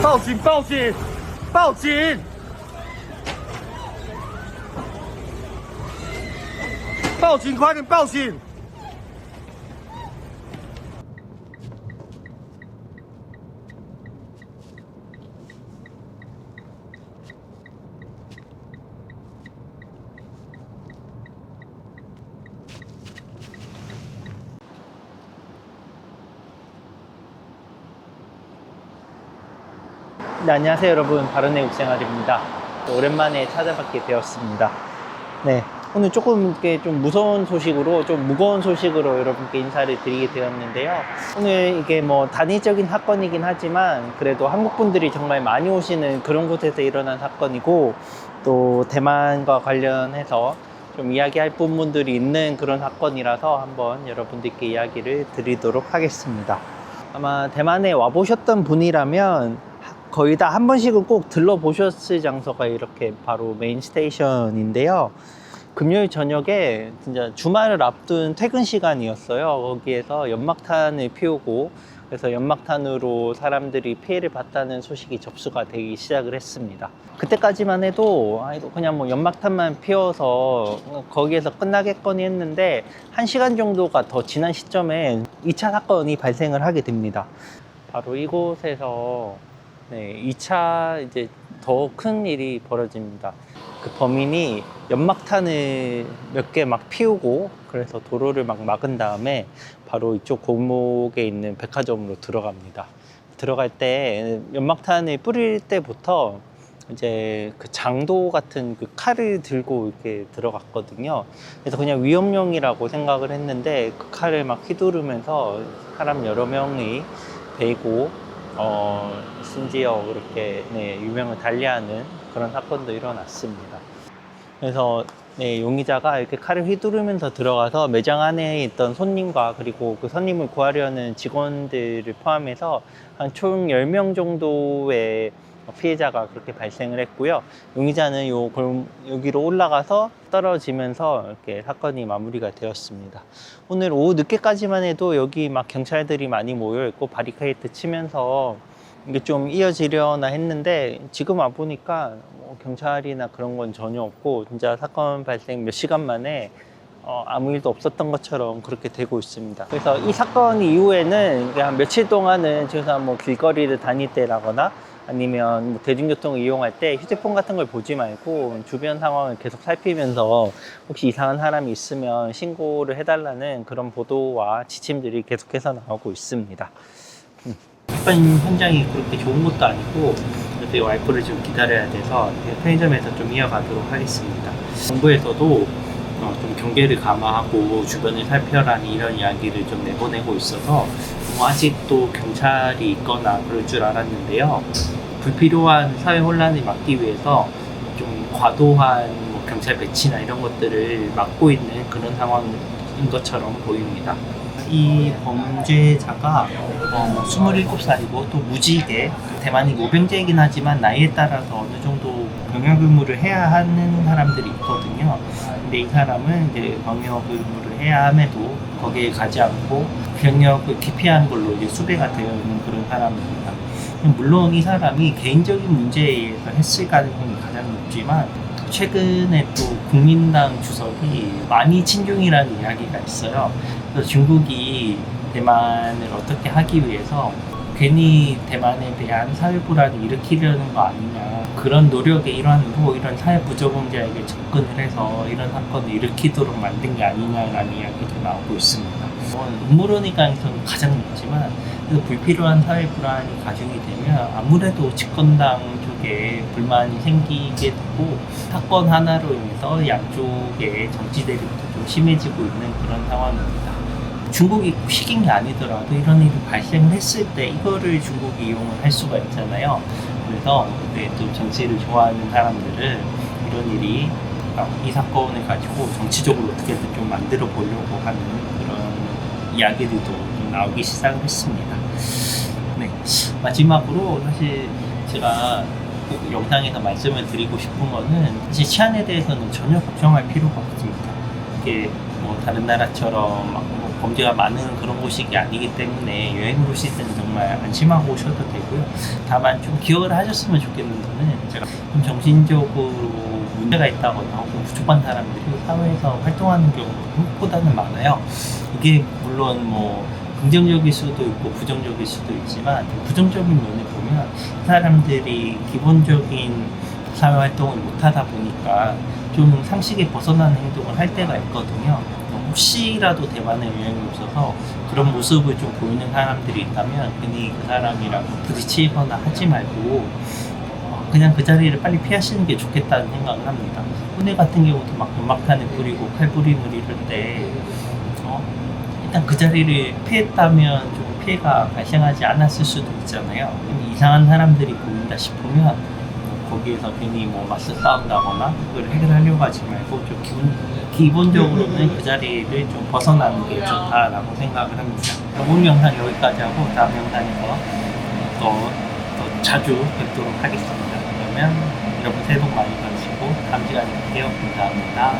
报警！报警！报警！报警！快点报警！네, 안녕하세요 여러분, 바른의 육생활입니다. 오랜만에 찾아뵙게 되었습니다. 네, 오늘 조금 이렇게 좀 무서운 소식으로, 좀 무거운 소식으로 여러분께 인사를 드리게 되었는데요. 오늘 이게 뭐 단위적인 사건이긴 하지만 그래도 한국 분들이 정말 많이 오시는 그런 곳에서 일어난 사건이고, 또 대만과 관련해서 좀 이야기할 부분들이 있는 그런 사건이라서 한번 여러분들께 이야기를 드리도록 하겠습니다. 아마 대만에 와보셨던 분이라면 거의 다 한 번씩은 꼭 들러보셨을 장소가 이렇게 바로 메인 스테이션인데요. 금요일 저녁에 진짜 주말을 앞둔 퇴근 시간이었어요. 거기에서 연막탄을 피우고, 그래서 연막탄으로 사람들이 피해를 봤다는 소식이 접수가 되기 시작을 했습니다. 그때까지만 해도 그냥 뭐 연막탄만 피워서 거기에서 끝나겠거니 했는데, 1시간 정도가 더 지난 시점에 2차 사건이 발생을 하게 됩니다. 바로 이곳에서 2차 이제 더 큰 일이 벌어집니다. 그 범인이 연막탄을 몇 개 막 피우고, 그래서 도로를 막 막은 다음에 바로 이쪽 골목에 있는 백화점으로 들어갑니다. 들어갈 때 연막탄을 뿌릴 때부터 이제 그 장도 같은 그 칼을 들고 이렇게 들어갔거든요. 그래서 그냥 위험용이라고 생각을 했는데, 그 칼을 막 휘두르면서 사람 여러 명이 베이고, 심지어 그렇게 유명을 달리하는 그런 사건도 일어났습니다. 그래서 용의자가 이렇게 칼을 휘두르면서 들어가서 매장 안에 있던 손님과, 그리고 그 손님을 구하려는 직원들을 포함해서 한 총 10명 정도의 피해자가 그렇게 발생을 했고요. 용의자는 여기로 올라가서 떨어지면서 이렇게 사건이 마무리가 되었습니다. 오늘 오후 늦게까지만 해도 여기 막 경찰들이 많이 모여 있고 바리케이트 치면서 이게 좀 이어지려나 했는데, 지금 와 보니까 뭐 경찰이나 그런 건 전혀 없고, 진짜 사건 발생 몇 시간 만에 아무 일도 없었던 것처럼 그렇게 되고 있습니다. 그래서 이 사건 이후에는 한 며칠 동안은 최소한 뭐 길거리를 다닐 때라거나 아니면 뭐 대중교통을 이용할 때 휴대폰 같은 걸 보지 말고 주변 상황을 계속 살피면서 혹시 이상한 사람이 있으면 신고를 해달라는 그런 보도와 지침들이 계속해서 나오고 있습니다. 사건 현장이 그렇게 좋은 것도 아니고, 그래서 와이프를 좀 기다려야 돼서 편의점에서 좀 이어가도록 하겠습니다. 정부에서도 좀 경계를 감안하고 주변을 살펴라는 이런 이야기를 좀 내보내고 있어서 뭐 아직도 경찰이 있거나 그럴 줄 알았는데요. 불필요한 사회 혼란을 막기 위해서 좀 과도한 뭐 경찰 배치나 이런 것들을 막고 있는 그런 상황인 것처럼 보입니다. 이 범죄자가 27살이고 또 무직에, 대만이 모병제이긴 하지만 나이에 따라서 어느 정도 병역 의무를 해야 하는 사람들이 있거든요. 근데 이 사람은 이제 병역 의무를 해야 함에도 거기에 가지 않고 병역을 기피한 걸로 이제 수배가 되어 있는 그런 사람입니다. 물론 이 사람이 개인적인 문제에 의해서 했을 가능성이 가장 높지만, 최근에 또 국민당 주석이 많이 친중이라는 이야기가 있어요. 그래서 중국이 대만을 어떻게 하기 위해서 괜히 대만에 대한 사회 불안을 일으키려는 거 아니냐, 그런 노력의 일환으로 이런 사회 부적응자에게 접근을 해서 이런 사건을 일으키도록 만든 게 아니냐라는 이야기도 나오고 있습니다. 음모론의 가능성이 가장 높지만, 그래서 불필요한 사회 불안이 가중이 되면 아무래도 집권당 쪽에 불만이 생기게 되고, 사건 하나로 인해서 양쪽의 정치 대립도 좀 심해지고 있는 그런 상황입니다. 중국이 식인 게 아니더라도 이런 일이 발생을 했을 때 이거를 중국이 이용을 할 수가 있잖아요. 그래서 네, 또 정치를 좋아하는 사람들은 이런 일이 이 사건을 가지고 정치적으로 어떻게든 좀 만들어 보려고 하는 그런 이야기들도 좀 나오기 시작을 했습니다. 네, 마지막으로 사실 제가 그 영상에서 말씀을 드리고 싶은 거는 사실 치안에 대해서는 전혀 걱정할 필요가 없습니다. 이게 뭐 다른 나라처럼 막뭐 범죄가 많은 그런 곳이 아니기 때문에 여행으로 오실 때는 정말 안심하고 오셔도 되고요. 다만 좀 기억을 하셨으면 좋겠는 거는 제가 좀 정신적으로 문제가 있다거나 혹은 부족한 사람들이 사회에서 활동하는 경우가 생각보다는 많아요. 이게 물론 뭐 긍정적일 수도 있고 부정적일 수도 있지만 부정적인 면을 보면 사람들이 기본적인 사회 활동을 못 하다 보니까 좀 상식에 벗어나는 행동을 할 때가 있거든요. 혹시라도 대만에 여행이 오셔서 그런 모습을 좀 보이는 사람들이 있다면 괜히 그 사람이랑 부딪히거나 하지 말고 그냥 그 자리를 빨리 피하시는 게 좋겠다는 생각을 합니다. 오늘 같은 경우도 막 연막탄을 뿌리고 칼부림을 이럴 때 일단 그 자리를 피했다면 좀 피해가 발생하지 않았을 수도 있잖아요. 이상한 사람들이 보인다 싶으면 거기에서 괜히 뭐 맞서 싸운다거나 그걸 해결하려고 하지 말고 좀 기본적으로는 그 자리를 좀 벗어나는 게 좋다라고 생각을 합니다. 오늘 영상 여기까지 하고 다음 영상에서 또 자주 뵙도록 하겠습니다. 그러면 여러분 새해 복 많이 받으시고 다음 시간에 뵐게요. 감사합니다.